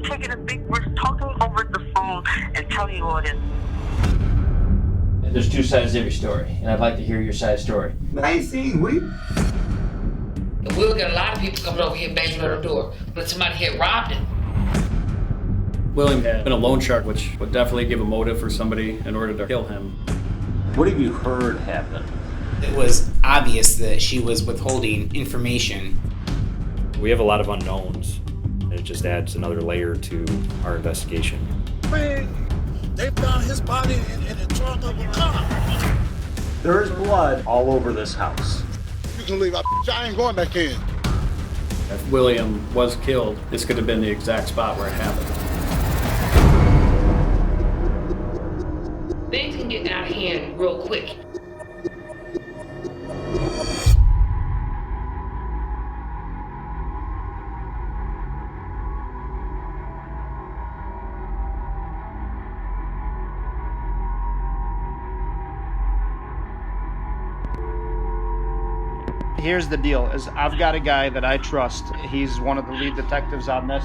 taking a big risk talking over the phone and telling you all this. There's two sides to every story, and I'd like to hear your side of the story. I ain't seen we. We'll get a lot of people coming over here banging on the door, but somebody had robbed it. William had been a loan shark, which would definitely give a motive for somebody in order to kill him. What have you heard happen? It was obvious that she was withholding information. We have a lot of unknowns. It just adds another layer to our investigation. Man, they found his body in the trunk of a car. There is blood all over this house. You can leave. I ain't going back in. If William was killed, this could have been the exact spot where it happened. Things can get out of hand real quick. Here's the deal, is I've got a guy that I trust. He's one of the lead detectives on this.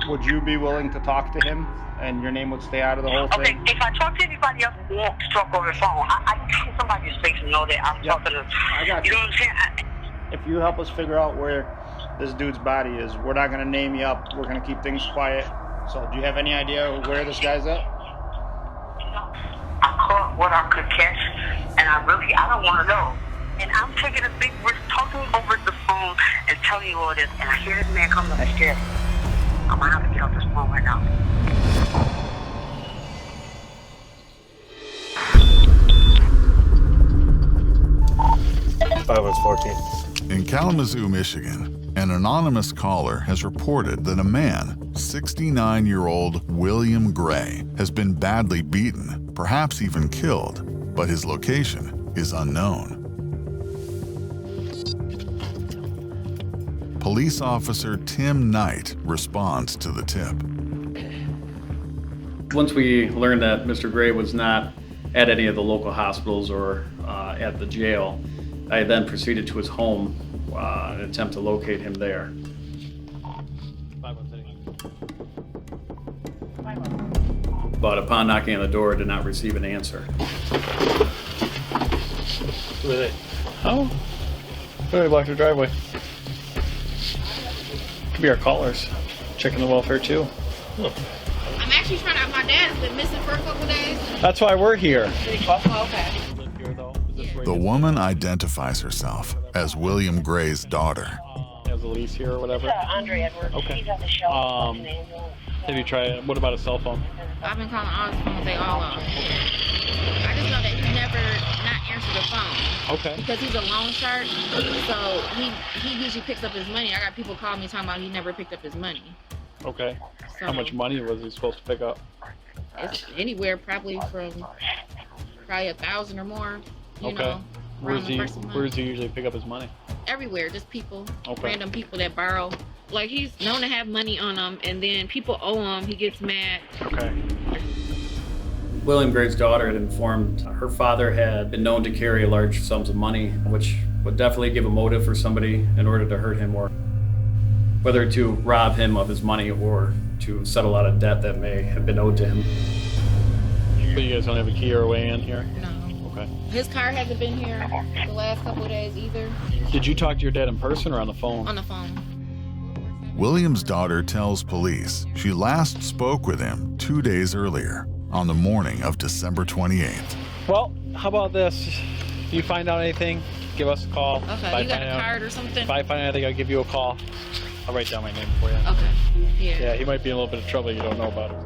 Would you be willing to talk to him and your name would stay out of the whole thing? Okay, if I talk to anybody else who won't talk over the phone, I see somebody's face and know that I'm talking to them. I got you. You know what I'm saying? If you help us figure out where this dude's body is, we're not going to name you up. We're going to keep things quiet. So do you have any idea where this guy's at? I caught what I could catch, and I don't want to know. And I'm taking a big risk talking over the phone and telling you all this. And I hear this man coming up the stairs. I'm going to have to get off this phone right now. In Kalamazoo, Michigan, an anonymous caller has reported that a man, 69-year-old William Gray, has been badly beaten, perhaps even killed, but his location is unknown. Police officer Tim Knight responds to the tip. Once we learned that Mr. Gray was not at any of the local hospitals or at the jail, I then proceeded to his home in an attempt to locate him there. But upon knocking on the door, I did not receive an answer. Who are they? Oh, they blocked the driveway. Could be our callers, checking the welfare too. I'm actually trying to. My dad's been missing for a couple days. That's why we're here. Oh, okay. The woman identifies herself as William Gray's daughter. Has a lease here or whatever. Andre Edwards. Okay. He's at the show. Have you tried? What about a cell phone? I've been calling all his phones. They all off. I just know that he never not answered the phone. Okay. Because he's a loan shark, so he usually picks up his money. I got people calling me talking about he never picked up his money. Okay. So How much money was he supposed to pick up? it's anywhere probably from 1,000 or more. You Okay. know, Where around the first of the month. does he usually pick up his money? Everywhere, just people, Okay. random people that borrow. Like he's known to have money on him, and then people owe him. He gets mad. Okay. William Gray's daughter had informed her father had been known to carry large sums of money, which would definitely give a motive for somebody in order to hurt him, or whether to rob him of his money or to settle out a debt that may have been owed to him. But you guys don't have a key or a way in here? No. Okay. His car hasn't been here the last couple of days either. Did you talk to your dad in person or on the phone? On the phone. William's daughter tells police she last spoke with him 2 days earlier, on the morning of December 28th. Well, how about this? If you find out anything, give us a call. Okay, you got a card or something? If I find anything, I'll give you a call. I'll write down my name for you. Okay, yeah. Yeah, he might be in a little bit of trouble you don't know about it.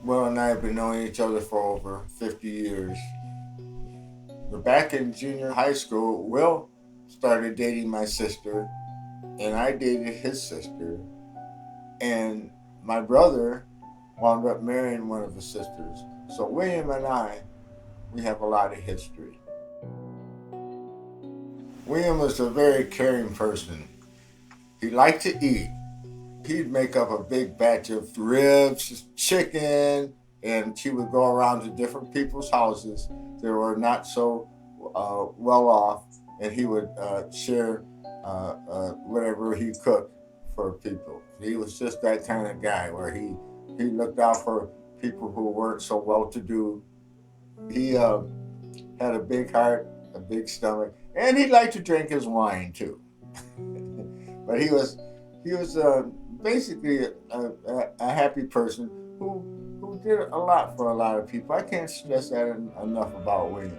Will and I have been knowing each other for over 50 years. Back in junior high school, Will started dating my sister, and I dated his sister. And my brother wound up marrying one of his sisters. So William and I, we have a lot of history. William was a very caring person. He liked to eat. He'd make up a big batch of ribs, chicken, and he would go around to different people's houses that were not so well off, and he would share whatever he cooked for people. He was just that kind of guy where he looked out for people who weren't so well-to-do. He had a big heart, a big stomach, and he liked to drink his wine too. But he was basically a happy person who did a lot for a lot of people. I can't stress that enough about William.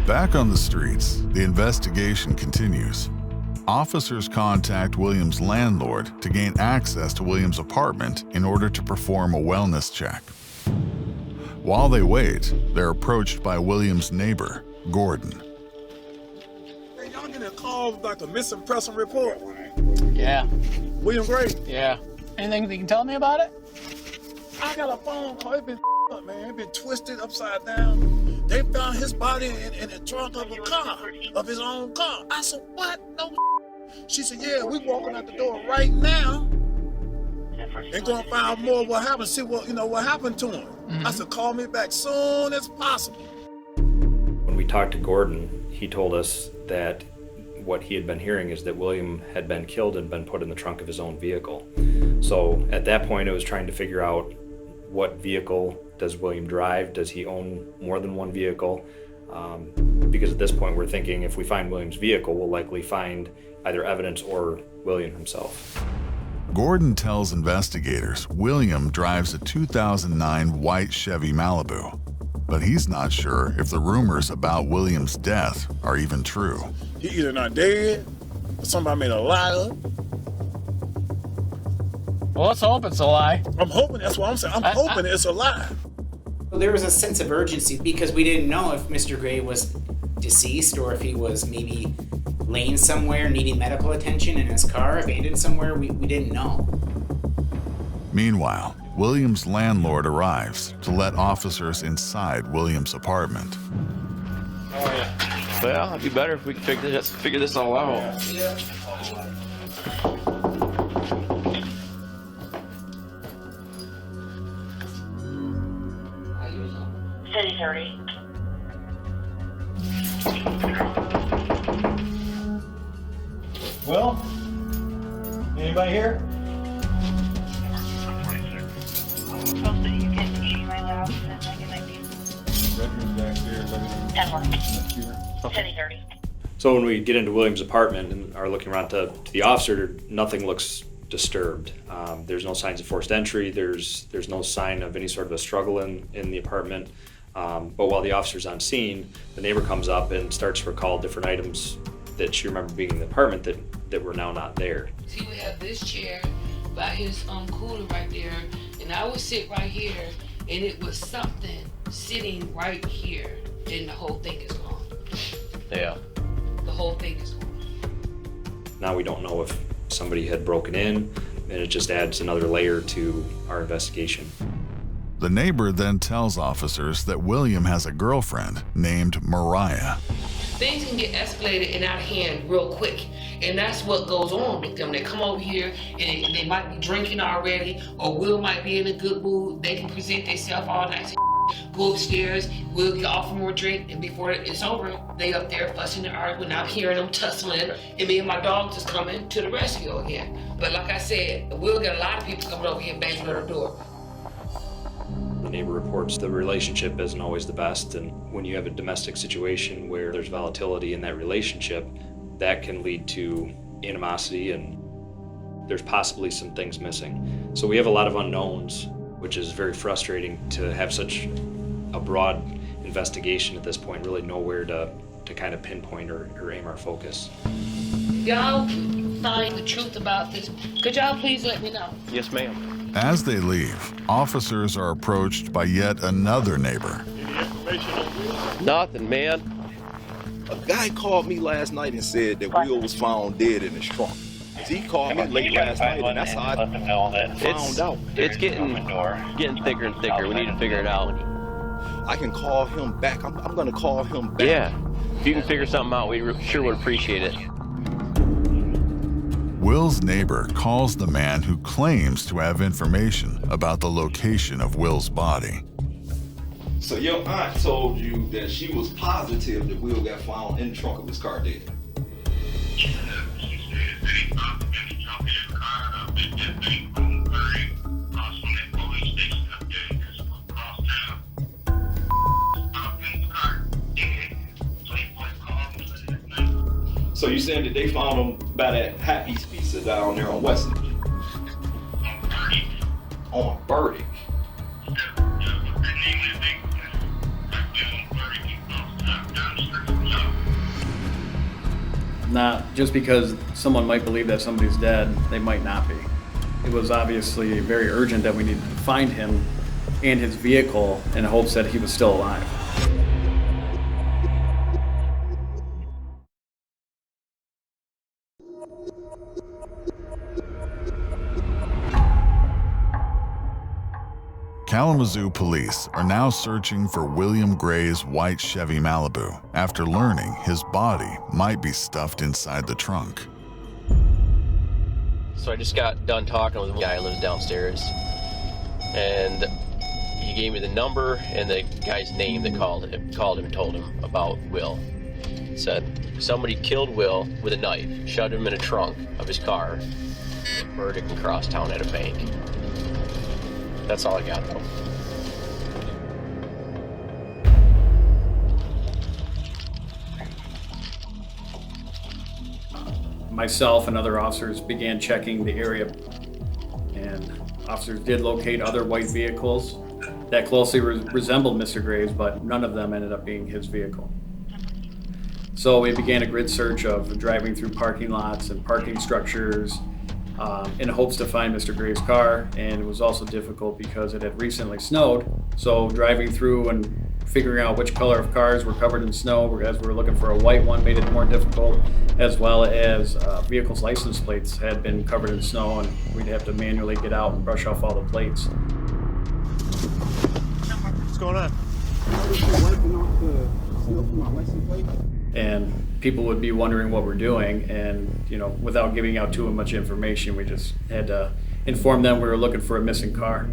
Back on the streets, the investigation continues. Officers contact William's landlord to gain access to William's apartment in order to perform a wellness check. While they wait, they're approached by William's neighbor, Gordon. Hey, y'all get a call about the missing person report? Yeah. William Gray? Yeah. Anything you can tell me about it? I got a phone call. It's been up, man. It's been twisted upside down. They found his body in the trunk of a car, of his own car. I said, what? No. She said, yeah, we walking out the door right now. They're gonna find out more what happened, see what happened to him. I said, call me back soon as possible. When we talked to Gordon, he told us that what he had been hearing is that William had been killed and been put in the trunk of his own vehicle. So at that point, it was trying to figure out what vehicle does William drive? Does he own more than one vehicle? Because at this point, we're thinking if we find William's vehicle, we'll likely find either evidence or William himself. Gordon tells investigators William drives a 2009 white Chevy Malibu, but he's not sure if the rumors about William's death are even true. He either not dead, or somebody made a lie up. Well, let's hope it's a lie. I'm hoping, that's what I'm saying. I'm hoping it's a lie. Well, there was a sense of urgency because we didn't know if Mr. Gray was deceased or if he was maybe laying somewhere needing medical attention in his car, abandoned somewhere. We didn't know. Meanwhile, William's landlord arrives to let officers inside William's apartment. Well, it'd be better if we could figure this all out. Yeah. City 30. Will? Anybody here? So when we get into William's apartment and are looking around to the officer, nothing looks disturbed. There's no signs of forced entry. There's no sign of any sort of a struggle in the apartment. But while the officer's on scene, the neighbor comes up and starts to recall different items that she remembered being in the apartment that were now not there. He would have this chair by his cooler right there, and I would sit right here, and it was something sitting right here, and the whole thing is gone. Yeah. The whole thing is gone. Now we don't know if somebody had broken in, and it just adds another layer to our investigation. The neighbor then tells officers that William has a girlfriend named Mariah. Things can get escalated and out of hand real quick, and that's what goes on with them. They come over here and they might be drinking already, or Will might be in a good mood. They can present themselves all nice. Go upstairs, Will get offer more drink, and before it's over, they up there fussing and arguing. I'm hearing them tussling, and me and my dogs is coming to the rescue again. But like I said, Will get a lot of people coming over here and banging on our door. The neighbor reports the relationship isn't always the best, and when you have a domestic situation where there's volatility in that relationship, that can lead to animosity and there's possibly some things missing. So we have a lot of unknowns, which is very frustrating to have such a broad investigation at this point, really nowhere to kind of pinpoint or aim our focus. Y'all find the truth about this. Could y'all please let me know? Yes, ma'am. As they leave, officers are approached by yet another neighbor. Nothing, man. A guy called me last night and said that Will was found dead in his trunk. He called me late last night, and that's how I found out. It's getting thicker and thicker. We need to figure it out. I can call him back. I'm going to call him back. Yeah. If you can figure something out, we sure would appreciate it. Will's neighbor calls the man who claims to have information about the location of Will's body. So your aunt told you that she was positive that Will got found in the trunk of his car dead. So you saying that they found him by that Happy's Pizza down there on Weston? On Burdick. Not just because someone might believe that somebody's dead, they might not be. It was obviously very urgent that we needed to find him and his vehicle in hopes that he was still alive. Kalamazoo police are now searching for William Gray's white Chevy Malibu after learning his body might be stuffed inside the trunk. So I just got done talking with a guy who lives downstairs, and he gave me the number and the guy's name that called him and told him about Will. Said somebody killed Will with a knife, shoved him in a trunk of his car in Burdick and Crosstown at a bank. That's all I got, though. Myself and other officers began checking the area, and officers did locate other white vehicles that closely resembled Mr. Gray's, but none of them ended up being his vehicle. So we began a grid search of driving through parking lots and parking structures in hopes to find Mr. Gray's car, and it was also difficult because it had recently snowed, so driving through and figuring out which color of cars were covered in snow as we were looking for a white one made it more difficult, as well as vehicles' license plates had been covered in snow and we'd have to manually get out and brush off all the plates. What's going on? And people would be wondering what we're doing, and without giving out too much information, we just had to inform them we were looking for a missing car.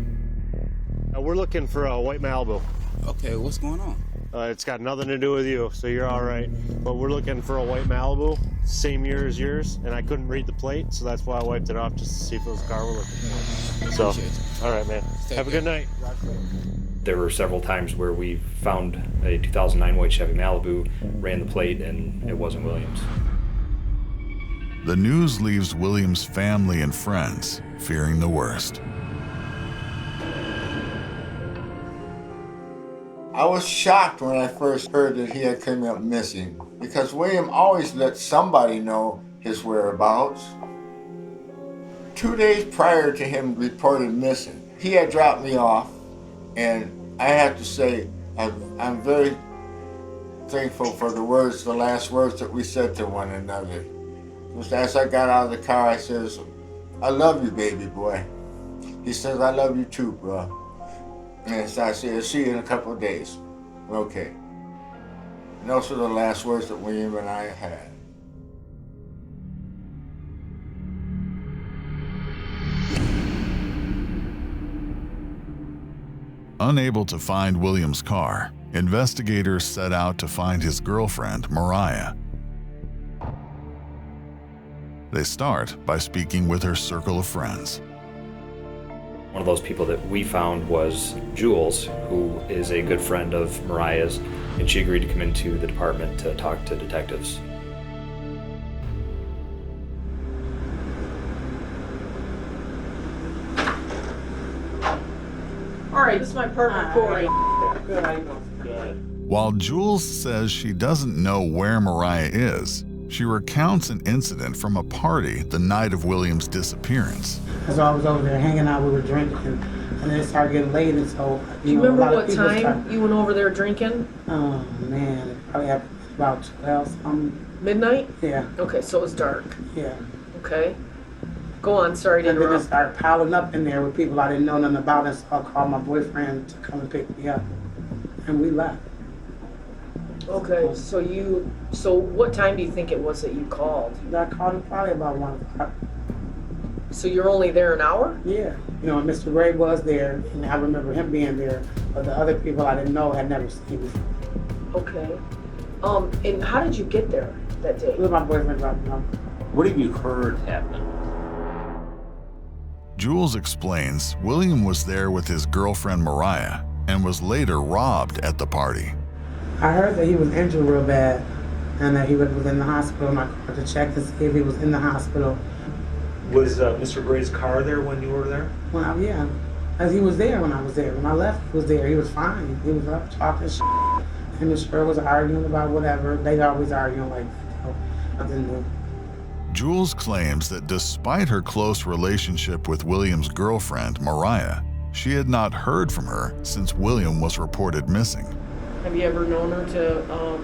We're looking for a white Malibu. Okay, what's going on? It's got nothing to do with you, so you're all right. But we're looking for a white Malibu, same year as yours, and I couldn't read the plate, so that's why I wiped it off, just to see if it was a car we're looking for. So, all right, man. Have a good night. There were several times where we found a 2009 white Chevy Malibu, ran the plate, and it wasn't Williams. The news leaves Williams' family and friends fearing the worst. I was shocked when I first heard that he had come up missing, because William always let somebody know his whereabouts. 2 days prior to him reported missing, he had dropped me off, and I have to say, I'm very thankful for the last words that we said to one another. As I got out of the car, I says, "I love you, baby boy." He says, "I love you too, bro." And so I said, "See you in a couple of days." Okay. And those were the last words that William and I had. Unable to find William's car, investigators set out to find his girlfriend, Mariah. They start by speaking with her circle of friends. One of those people that we found was Jules, who is a good friend of Mariah's, and she agreed to come into the department to talk to detectives. All right, this is my partner, Corey. While Jules says she doesn't know where Mariah is, she recounts an incident from a party the night of William's disappearance. So I was over there hanging out, we were drinking, and then it started getting late, and so... Do you remember what time you went over there drinking? Oh, man, it probably happened about 12, midnight? Yeah. Okay, so it was dark. Yeah. Okay. Go on, sorry to interrupt. And then it started piling up in there with people I didn't know nothing about, and so I called my boyfriend to come and pick me up, and we left. Okay, so what time do you think it was that you called? I called him probably about 1 o'clock. So you're only there an hour? Yeah. You know, Mr. Gray was there, and I remember him being there, but the other people I didn't know had never seen me. Okay. And how did you get there that day? It was my boyfriend dropped me off. What have you heard happened? Jules explains William was there with his girlfriend Mariah and was later robbed at the party. I heard that he was injured real bad and that he was in the hospital, and I called to check to see if he was in the hospital. Was Mr. Gray's car there when you were there? Yeah, as he was there when I was there. When I left, he was there. He was fine. He was up talking shit. Him and Sher was arguing about whatever. They always arguing like that, so nothing new. Jules claims that despite her close relationship with William's girlfriend, Mariah, she had not heard from her since William was reported missing. Have you ever known her to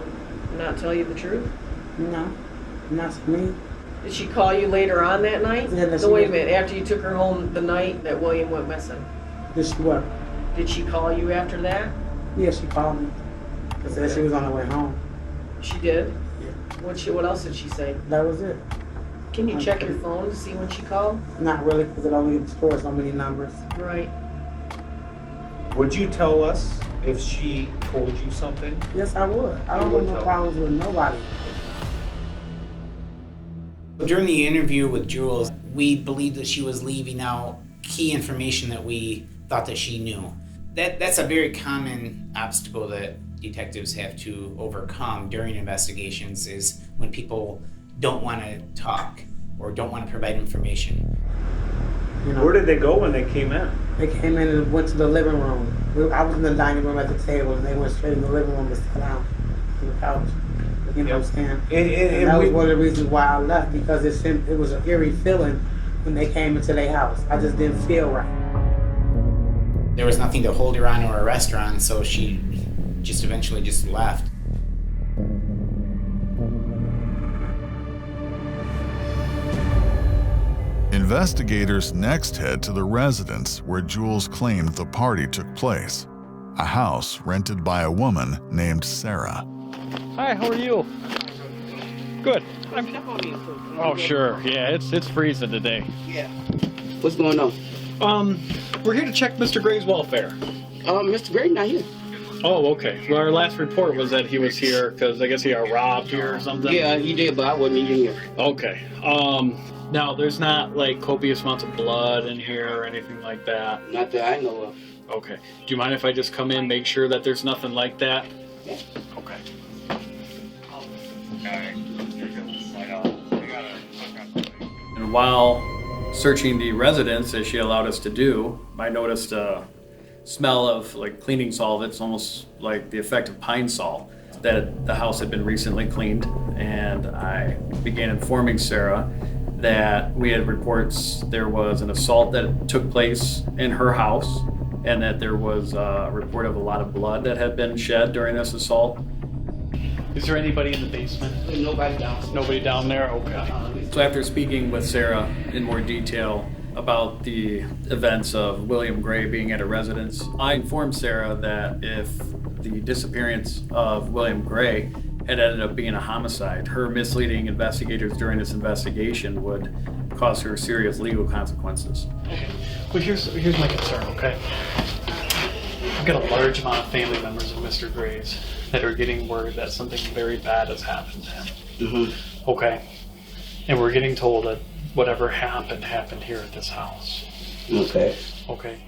not tell you the truth? No, not to me. Did she call you later on that night? Yeah, No, wait a minute. After you took her home the night that William went missing? Did she what? Did she call you after that? Yeah, she called me. She said she was on her way home. She did? Yeah. What else did she say? That was it. Can you check your phone to see when she called? Not really, because it only stores so many numbers. Right. Would you tell us if she told you something? Yes, I would. I don't have no problems with nobody. During the interview with Jules, we believed that she was leaving out key information that we thought that she knew. That's a very common obstacle that detectives have to overcome during investigations, is when people don't want to talk or don't want to provide information. You know, Where did they go when they came in? they came in and went to the living room. I was in the dining room at the table, and they went straight in the living room to sit down on the couch. You know what I'm saying? And that was one of the reasons why I left, because it was an eerie feeling when they came into their house. I just didn't feel right. There was nothing to hold her on or arrest her on, so she just eventually just left. Investigators next head to the residence where Jules claimed the party took place, a house rented by a woman named Sarah. Hi, how are you? Good. Oh, sure. Yeah, it's freezing today. Yeah. What's going on? We're here to check Mr. Gray's welfare. Mr. Gray not here. Oh, okay. Well, our last report was that he was here because I guess he got robbed here or something. Yeah, he did, but I wasn't even here. Okay. Now there's not like copious amounts of blood in here or anything like that. Not that I know of. Okay. Do you mind if I just come in, make sure that there's nothing like that? Yeah. Okay. And while searching the residence, as she allowed us to do, I noticed a smell of like cleaning solvents, almost like the effect of pine sol, that the house had been recently cleaned. And I began informing Sarah that we had reports there was an assault that took place in her house, and that there was a report of a lot of blood that had been shed during this assault. Is there anybody in the basement? Nobody down. Nobody down there? Okay. So after speaking with Sarah in more detail about the events of William Gray being at a residence, I informed Sarah that if the disappearance of William Gray had ended up being a homicide, her misleading investigators during this investigation would cause her serious legal consequences. Okay. Well, here's my concern, okay? I've got a large amount of family members of Mr. Gray's that are getting word that something very bad has happened to him. Mm-hmm. Okay. And we're getting told that whatever happened here at this house. Okay. Okay.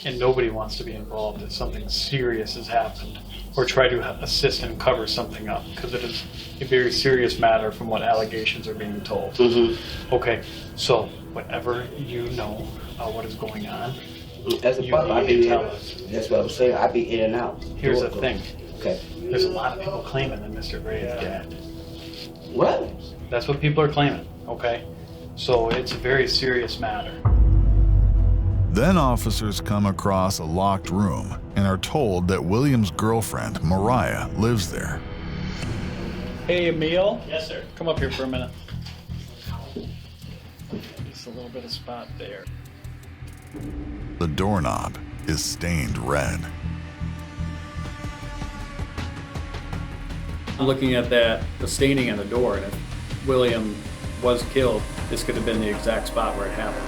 And nobody wants to be involved if something serious has happened or try to assist and cover something up, because it is a very serious matter from what allegations are being told. Mm-hmm. Okay. So whatever you know about what is going on, as a problem, I be tell us. That's what I'm saying. I be in and out. Here's the thing. Okay. There's a lot of people claiming that Mr. Gray is dead. What? That's what people are claiming, okay? So it's a very serious matter. Then officers come across a locked room and are told that William's girlfriend, Mariah, lives there. Hey, Emil? Yes, sir. Come up here for a minute. Just a little bit of spot there. The doorknob is stained red. I'm looking at the staining on the door, and if William was killed, this could have been the exact spot where it happened.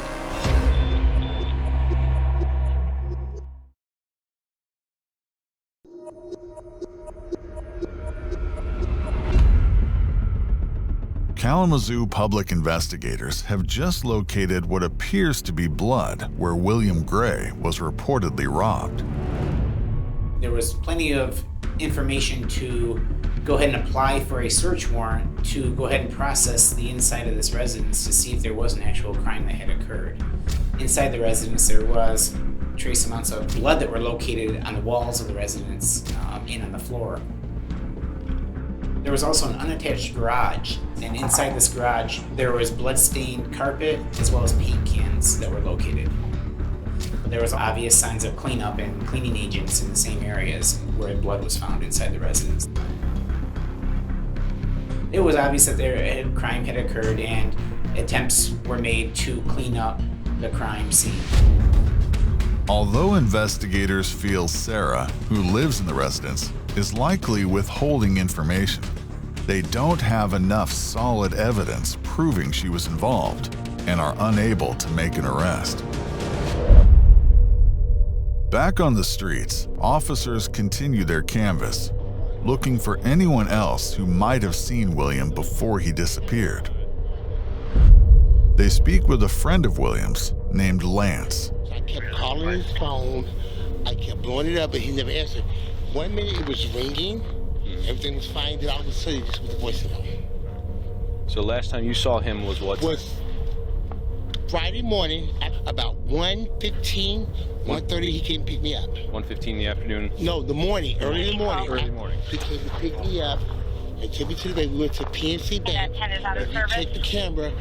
Kalamazoo public investigators have just located what appears to be blood where William Gray was reportedly robbed. There was plenty of information to go ahead and apply for a search warrant to go ahead and process the inside of this residence to see if there was an actual crime that had occurred. Inside the residence, there was trace amounts of blood that were located on the walls of the residence and on the floor. There was also an unattached garage, and inside this garage, there was blood-stained carpet as well as paint cans that were located. There was obvious signs of cleanup and cleaning agents in the same areas where blood was found inside the residence. It was obvious that a crime had occurred and attempts were made to clean up the crime scene. Although investigators feel Sarah, who lives in the residence, is likely withholding information, they don't have enough solid evidence proving she was involved and are unable to make an arrest. Back on the streets, officers continue their canvass, looking for anyone else who might have seen William before he disappeared. They speak with a friend of William's named Lance. I kept calling his phone, I kept blowing it up, but he never answered. 1 minute it was ringing, everything was fine, then all of a sudden it just was voicemail. So last time you saw him was what? Was Friday morning at about 1:15, 1:30, he came and pick me up. 1:15 in the afternoon? No, the morning, early in the morning. Early morning. He came to pick me up and took me to the bank. We went to PNC Bank. And he checked the camera,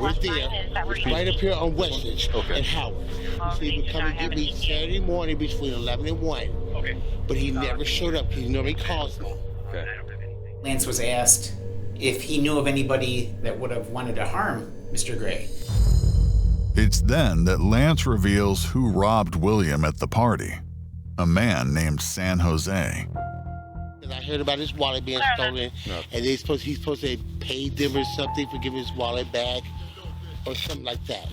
was there. It's right up here on Westridge and Howard. So he would come and get me Saturday morning between 11 and 1. Okay. But he never showed up. He normally calls me. Okay. Lance was asked if he knew of anybody that would have wanted to harm Mr. Gray. It's then that Lance reveals who robbed William at the party, a man named San Jose. I heard about his wallet being stolen, and he's supposed to have paid them or something for giving his wallet back, or something like that.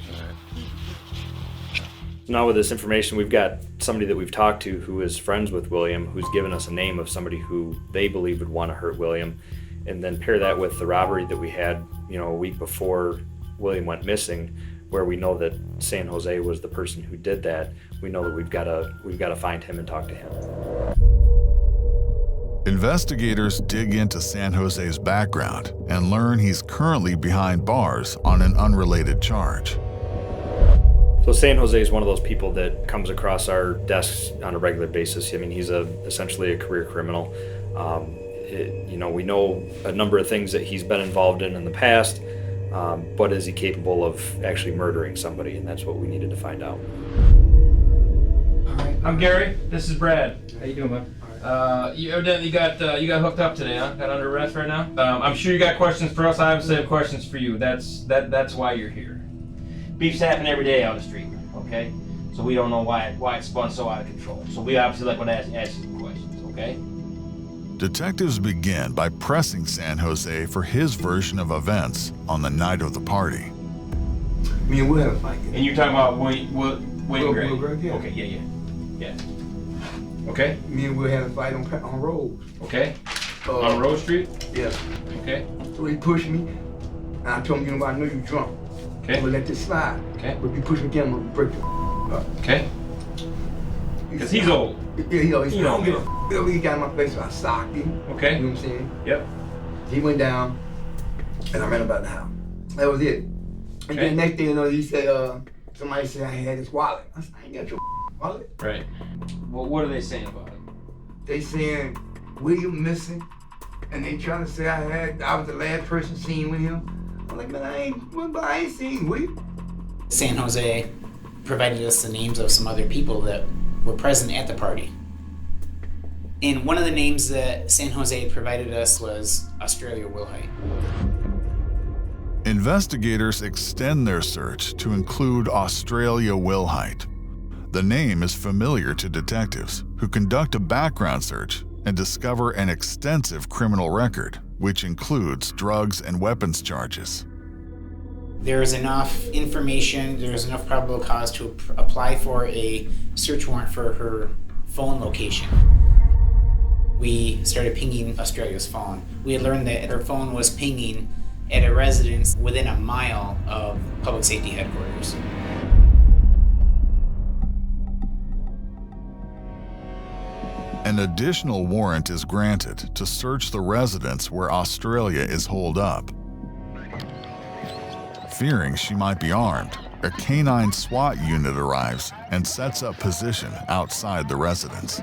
Now with this information, we've got somebody that we've talked to who is friends with William, who's given us a name of somebody who they believe would want to hurt William, and then pair that with the robbery that we had, a week before William went missing, where we know that San Jose was the person who did that. We know that we've got to find him and talk to him. Investigators dig into San Jose's background and learn he's currently behind bars on an unrelated charge. So San Jose is one of those people that comes across our desks on a regular basis. I mean, he's essentially a career criminal. We know a number of things that he's been involved in the past, but is he capable of actually murdering somebody? And that's what we needed to find out. I'm Gary. This is Brad. How you doing, man? You evidently got hooked up today, huh? Got under arrest right now. I'm sure you got questions for us. I have the same questions for you. That's why you're here. Beef's happening every day on the street, okay? So we don't know why it spun so out of control. So we obviously want to ask you some questions, okay? Detectives begin by pressing San Jose for his version of events on the night of the party. Me and Will had a fight. And you're talking about William Gray? Will Gray, yeah. Okay, yeah. Okay. Me and Will had a fight on Rose. Okay. On Rose Street? Yeah. Okay. So he pushed me, and I told him, I know you're drunk. Okay. I'm gonna let this slide. Okay. But if you push me again, I'm gonna break you up. Okay. Because he's old. Yeah, he don't give a he got in my face, so I socked him. Okay. You know what I'm saying? Yep. He went down, and I ran about the house. That was it. And then next thing you know, he said, somebody said I had his wallet. I said, I ain't got your wallet. Right. Well, what are they saying about it? They saying William missing, and they trying to say I was the last person seen with him. I'm like, man, I ain't seen William. San Jose provided us the names of some other people that were present at the party. And one of the names that San Jose had provided us was Australia Wilhite. Investigators extend their search to include Australia Wilhite. The name is familiar to detectives who conduct a background search and discover an extensive criminal record, which includes drugs and weapons charges. There is enough information, there is enough probable cause to apply for a search warrant for her phone location. We started pinging Australia's phone. We had learned that her phone was pinging at a residence within a mile of public safety headquarters. An additional warrant is granted to search the residence where Australia is holed up. Fearing she might be armed, a canine SWAT unit arrives and sets up position outside the residence.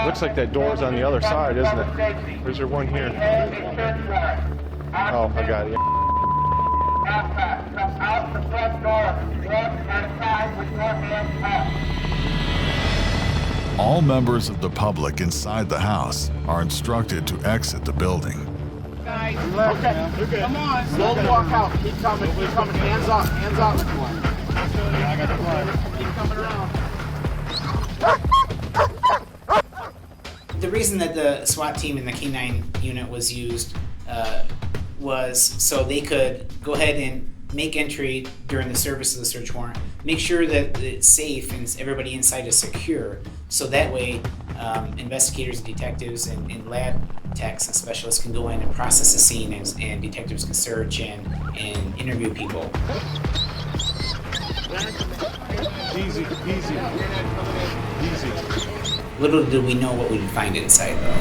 Looks like that door's on the other side, isn't it? Or is there one here? Oh, I got it. All members of the public inside the house are instructed to exit the building. Okay, come on. Slowly walk out. Keep coming. Hands up. Hands up. I got the blood. Keep coming around. The reason that the SWAT team and the K9 unit was used was so they could go ahead and make entry during the service of the search warrant, make sure that it's safe and everybody inside is secure, so that way investigators and detectives and lab techs and specialists can go in and process the scene and detectives can search and interview people. Easy. Little did we know what we'd find inside, though.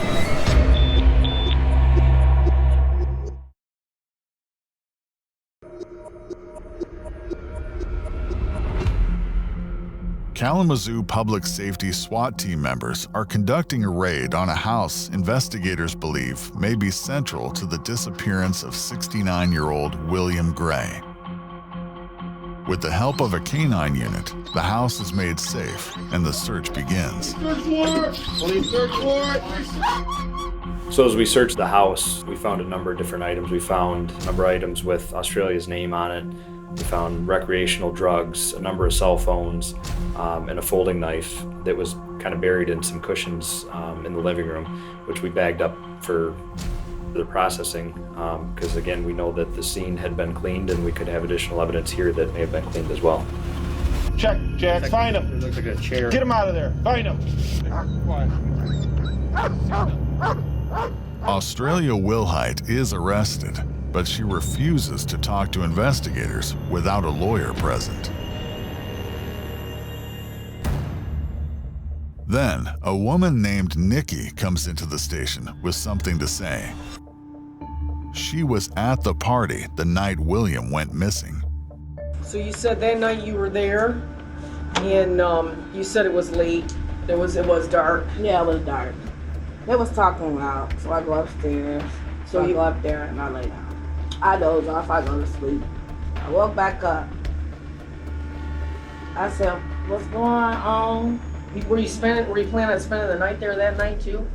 Kalamazoo Public Safety SWAT team members are conducting a raid on a house investigators believe may be central to the disappearance of 69-year-old William Gray. With the help of a canine unit, the house is made safe and the search begins. So as we searched the house, we found a number of different items. We found a number of items with Australia's name on it. We found recreational drugs, a number of cell phones, and a folding knife that was kind of buried in some cushions in the living room, which we bagged up for the processing, because again, we know that the scene had been cleaned and we could have additional evidence here that may have been cleaned as well. Check, Jack, find him. It looks like a chair. Get him out of there. Find him. Australia Wilhite is arrested, but she refuses to talk to investigators without a lawyer present. Then, a woman named Nikki comes into the station with something to say. She was at the party the night William went missing. So you said that night you were there, and you said it was late. It was dark. Yeah, it was dark. They was talking loud, so I go upstairs. So you go up there and I lay down. I doze off, I go to sleep. I woke back up. I said, what's going on? Were you planning on spending the night there that night too?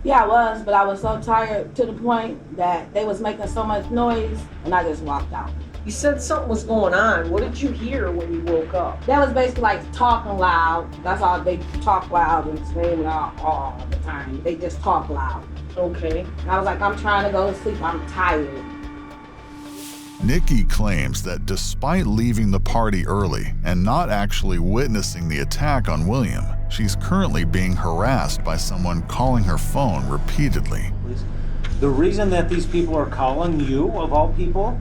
Yeah, I was, but I was so tired to the point that they was making so much noise, and I just walked out. You said something was going on. What did you hear when you woke up? That was basically like talking loud. That's all. They talk loud and scream loud all the time. They just talk loud. Okay. And I was like, I'm trying to go to sleep. I'm tired. Nikki claims that despite leaving the party early and not actually witnessing the attack on William, she's currently being harassed by someone calling her phone repeatedly. The reason that these people are calling you, of all people,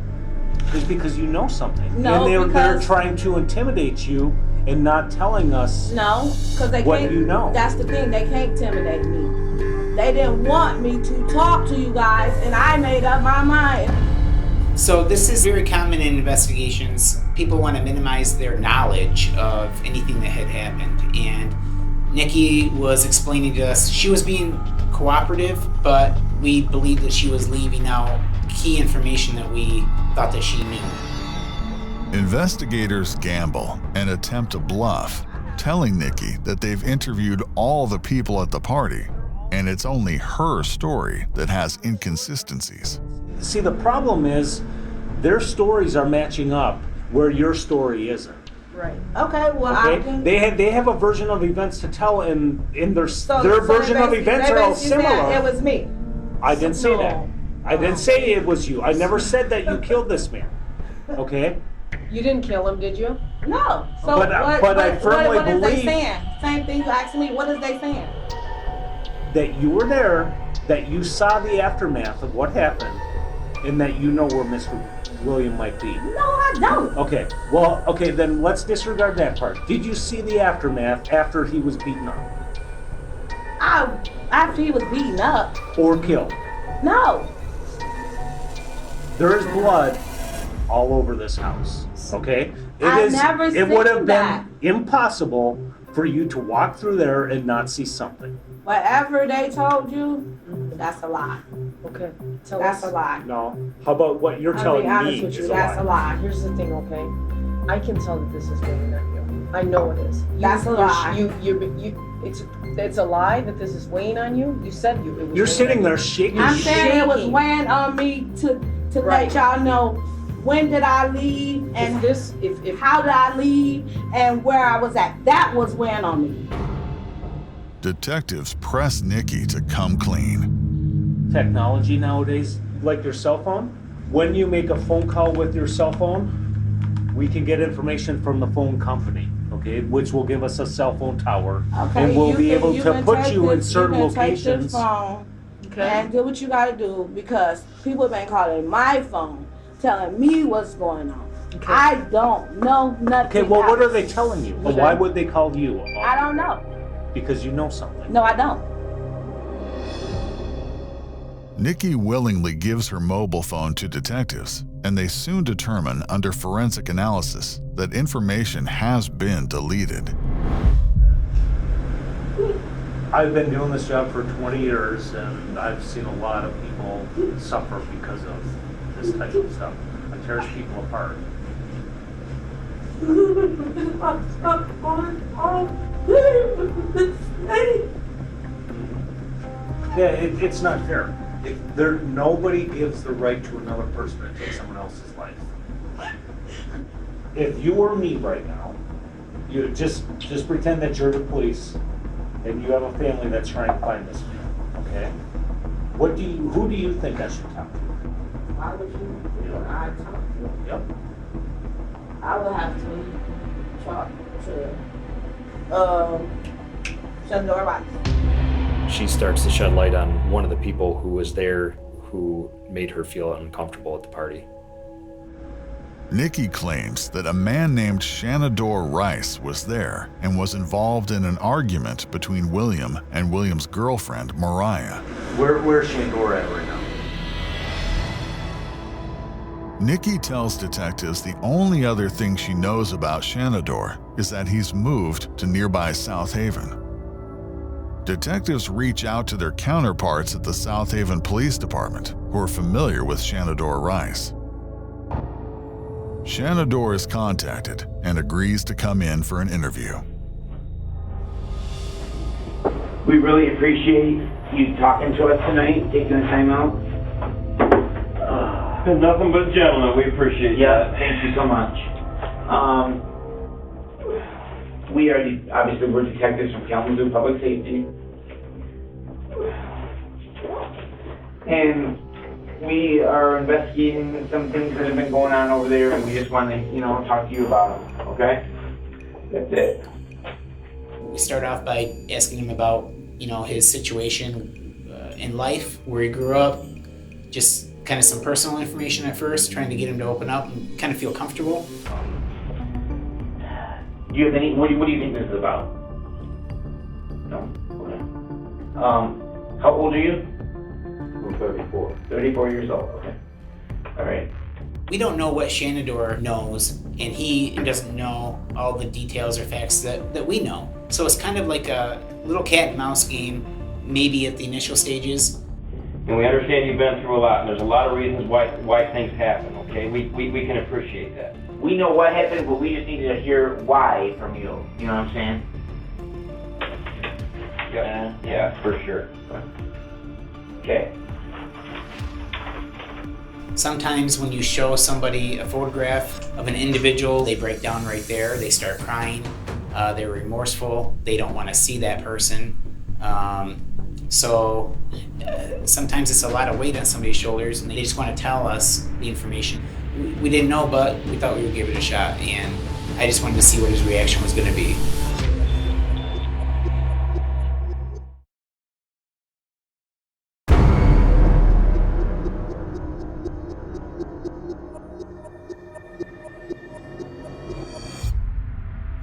is because you know something. No, and they're trying to intimidate you and not telling us because they what can't, you know. That's the thing, they can't intimidate me. They didn't want me to talk to you guys, and I made up my mind. So this is very common in investigations. People want to minimize their knowledge of anything that had happened. And Nikki was explaining to us, she was being cooperative, but we believed that she was leaving out key information that we thought that she knew. Investigators gamble and attempt to bluff, telling Nikki that they've interviewed all the people at the party, and it's only her story that has inconsistencies. See, the problem is their stories are matching up where your story isn't. Right. Okay, well, Okay? They have a version of events to tell, and their version of events are all similar. It was me. I didn't say that. I didn't say it was you. I never said that you killed this man. Okay? You didn't kill him, did you? No. So But I firmly what is they believe- saying? Same thing you asked me. What is they saying? That you were there, that you saw the aftermath of what happened, and that you know where Mr. William might be. No, I don't. Okay, well, okay, then let's disregard that part. Did you see the aftermath after he was beaten up? After he was beaten up? Or killed? No. There is blood all over this house, okay? It would have been impossible for you to walk through there and not see something. Whatever they told you, that's a lie. Okay. That's a lie. No. How about what you're telling me with you, is that's a lie. Here's the thing, okay? I can tell that this is weighing on you. I know it is. That's a lie. It's a lie that this is weighing on you? You said it was. You're sitting there shaking. I'm saying it was weighing on me to let y'all know when did I leave and how did I leave and where I was at. That was weighing on me. Detectives press Nikki to come clean. Technology nowadays, like your cell phone, when you make a phone call with your cell phone, we can get information from the phone company, okay, which will give us a cell phone tower, Okay, and we'll be able to put take you in this- certain you can take this locations. phone and do what you gotta do because people been calling my phone, telling me what's going on. I don't know nothing. Okay, well, what else. are they telling you? Well, why would they call you? I don't know. Because you know something. No, I don't. Nikki willingly gives her mobile phone to detectives, and they soon determine under forensic analysis that information has been deleted. I've been doing this job for 20 years, and I've seen a lot of people suffer because of this type of stuff. It tears people apart. Yeah, it's not fair. Nobody gives the right to another person to take someone else's life. If you were me right now, you just pretend that you're the police and you have a family that's trying to find this man, okay? Who do you think I should talk to? Why would you I talk to? Yep. I would have to talk to Shandor Rice. She starts to shed light on one of the people who was there who made her feel uncomfortable at the party. Nikki claims that a man named Shanador Rice was there and was involved in an argument between William and William's girlfriend, Mariah. Where's Shandor at right now? Nikki tells detectives the only other thing she knows about Shanador is that he's moved to nearby South Haven. Detectives reach out to their counterparts at the South Haven Police Department who are familiar with Shanador Rice. Shanador is contacted and agrees to come in for an interview. We really appreciate you talking to us tonight, taking the time out. Nothing but gentlemen. We appreciate Yeah, that. thank you so much. We are obviously we're detectives from Kalamazoo Public Safety, and we are investigating some things that have been going on over there, and we just want to, talk to you about them. Okay? That's it. We start off by asking him about, his situation in life, where he grew up, just kind of some personal information at first, trying to get him to open up and kind of feel comfortable. Do you have any? What do you think this is about? No. Okay. How old are you? I'm 34. 34 years old. Okay. All right. We don't know what Shanador knows, and he doesn't know all the details or facts that we know. So it's kind of like a little cat and mouse game, maybe at the initial stages. And we understand you've been through a lot, and there's a lot of reasons why things happen, okay? We can appreciate that. We know what happened, but we just need to hear why from you. You know what I'm saying? Yeah, for sure. Okay. Sometimes when you show somebody a photograph of an individual, they break down right there. They start crying. They're remorseful. They don't want to see that person. So sometimes it's a lot of weight on somebody's shoulders, and they just want to tell us the information. We didn't know, but we thought we would give it a shot, and I just wanted to see what his reaction was going to be.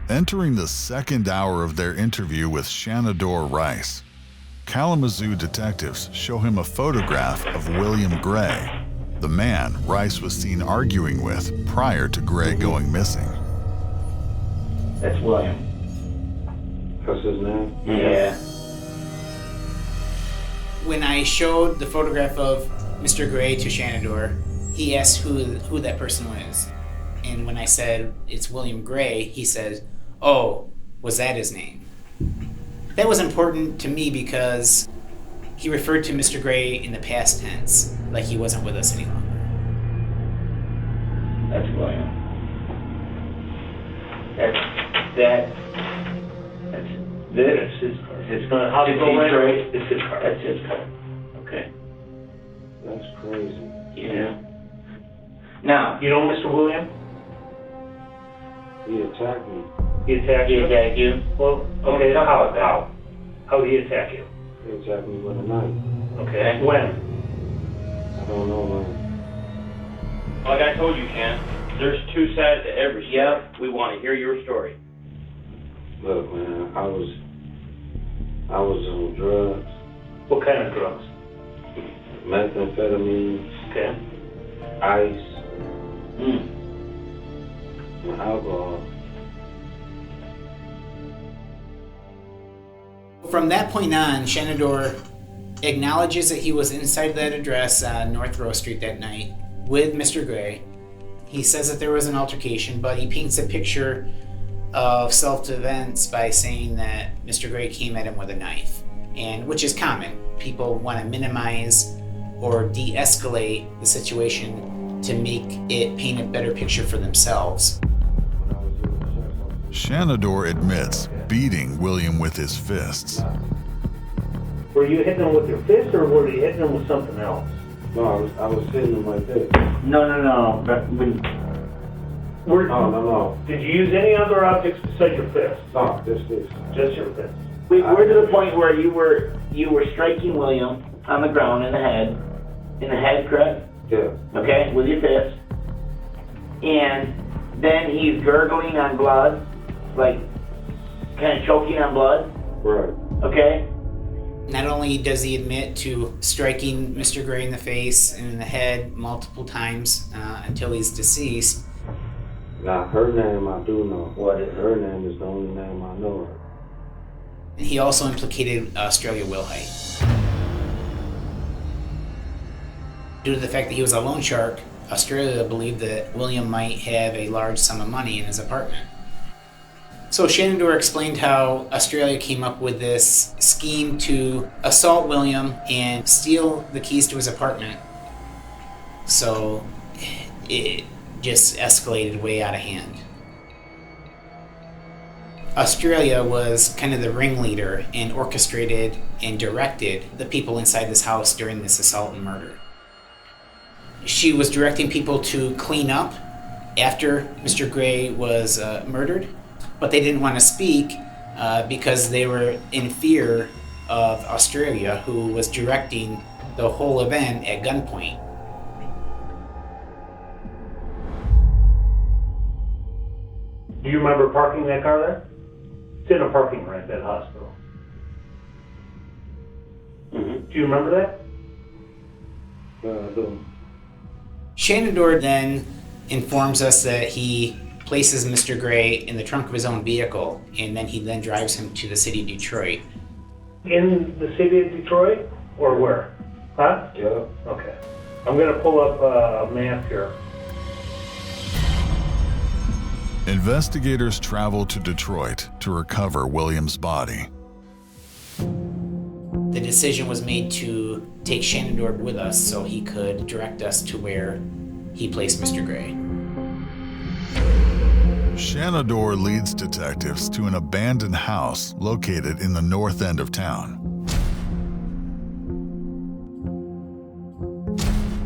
Entering the second hour of their interview with Shenandoah Rice, Kalamazoo detectives show him a photograph of William Gray, the man Rice was seen arguing with prior to Gray going missing. That's William. That's his name? Yeah. When I showed the photograph of Mr. Gray to Shenandoah, he asked who that person was. And when I said it's William Gray, he said, "Oh, was that his name?" That was important to me because he referred to Mr. Gray in the past tense, like he wasn't with us any longer. That's William. That's his car. How do you go right? It's his car. That's his car. Okay. That's crazy. Yeah. Now, You know Mr. William? He attacked me. He attacked he you? attacked you? Well, okay, how? How did he attack you? He attacked me with a knife. Okay. When? I don't know, man. Like I told you, Ken, there's two sides to every story. We want to hear your story. Look, man, I was on drugs. What kind of drugs? Methamphetamine. Okay. Ice. And alcohol. From that point on, Shenandoah acknowledges that he was inside that address on North Rose Street that night with Mr. Gray. He says that there was an altercation, but he paints a picture of self-defense by saying that Mr. Gray came at him with a knife, and which is common. People want to minimize or de-escalate the situation to make it paint a better picture for themselves. Shenandoah admits beating William with his fists. Were you hitting him with your fist or were you hitting him with something else? No, I was hitting him like this. No. No. Did you use any other objects besides your fist? No, this. Just your fist. We're to the point where you were striking William on the ground in the head, correct? Yeah. Okay, with your fist. And then he's gurgling on blood, like kind of choking on blood. Right. Okay? Not only does he admit to striking Mr. Gray in the face and in the head multiple times until he's deceased. Now, her name I do know. What is her name is the only name I know her. He also implicated Australia Wilhite. Due to the fact that he was a loan shark, Australia believed that William might have a large sum of money in his apartment. So Shenandoah explained how Australia came up with this scheme to assault William and steal the keys to his apartment. So it just escalated way out of hand. Australia was kind of the ringleader and orchestrated and directed the people inside this house during this assault and murder. She was directing people to clean up after Mr. Gray was murdered, but they didn't want to speak because they were in fear of Australia, who was directing the whole event at gunpoint. Do you remember parking that car there? It's in a parking lot at that hospital. Mm-hmm. Do you remember that? Yeah, I do. Shenandoah then informs us that he places Mr. Gray in the trunk of his own vehicle, and then he drives him to the city of Detroit. In the city of Detroit? Or where? Huh? Yeah. Okay. I'm going to pull up a map here. Investigators travel to Detroit to recover William's body. The decision was made to take Shenandoah with us so he could direct us to where he placed Mr. Gray. Shenandoah leads detectives to an abandoned house located in the north end of town.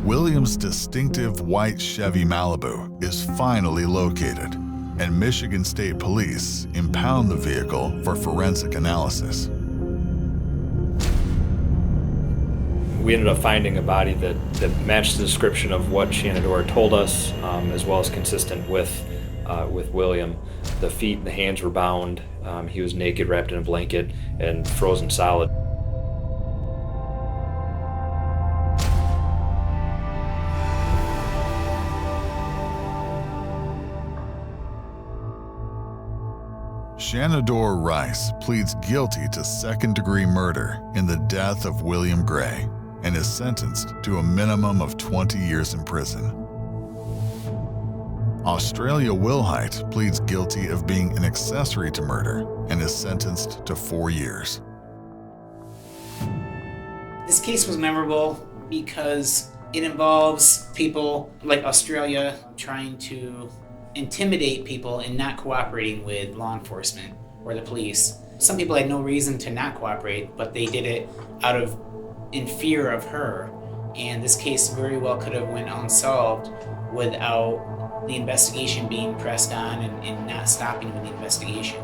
William's distinctive white Chevy Malibu is finally located, and Michigan State Police impound the vehicle for forensic analysis. We ended up finding a body that matched the description of what Shenandoah told us, as well as consistent with William. The feet and the hands were bound. He was naked, wrapped in a blanket, and frozen solid. Shenandoah Rice pleads guilty to second-degree murder in the death of William Gray and is sentenced to a minimum of 20 years in prison. Australia Wilhite pleads guilty of being an accessory to murder and is sentenced to 4 years. This case was memorable because it involves people like Australia trying to intimidate people and not cooperating with law enforcement or the police. Some people had no reason to not cooperate, but they did it in fear of her. And this case very well could have went unsolved without the investigation being pressed on and not stopping with the investigation.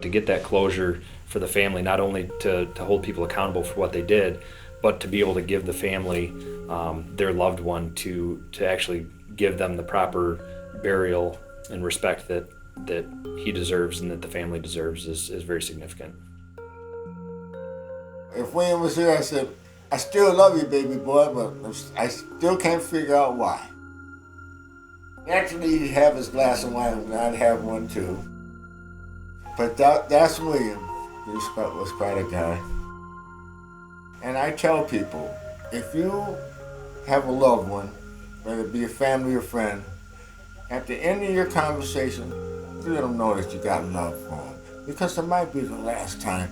To get that closure for the family, not only to hold people accountable for what they did, but to be able to give the family their loved one to actually give them the proper burial and respect that he deserves and that the family deserves is very significant. If William was here, I said, I still love you, baby boy, but I still can't figure out why. Naturally, he'd have his glass of wine, and I'd have one too. But that's William. He was quite a guy. And I tell people, if you have a loved one, whether it be a family or friend, at the end of your conversation, you let them know that you got love for them. Because it might be the last time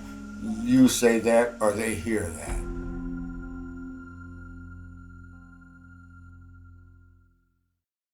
you say that or they hear that.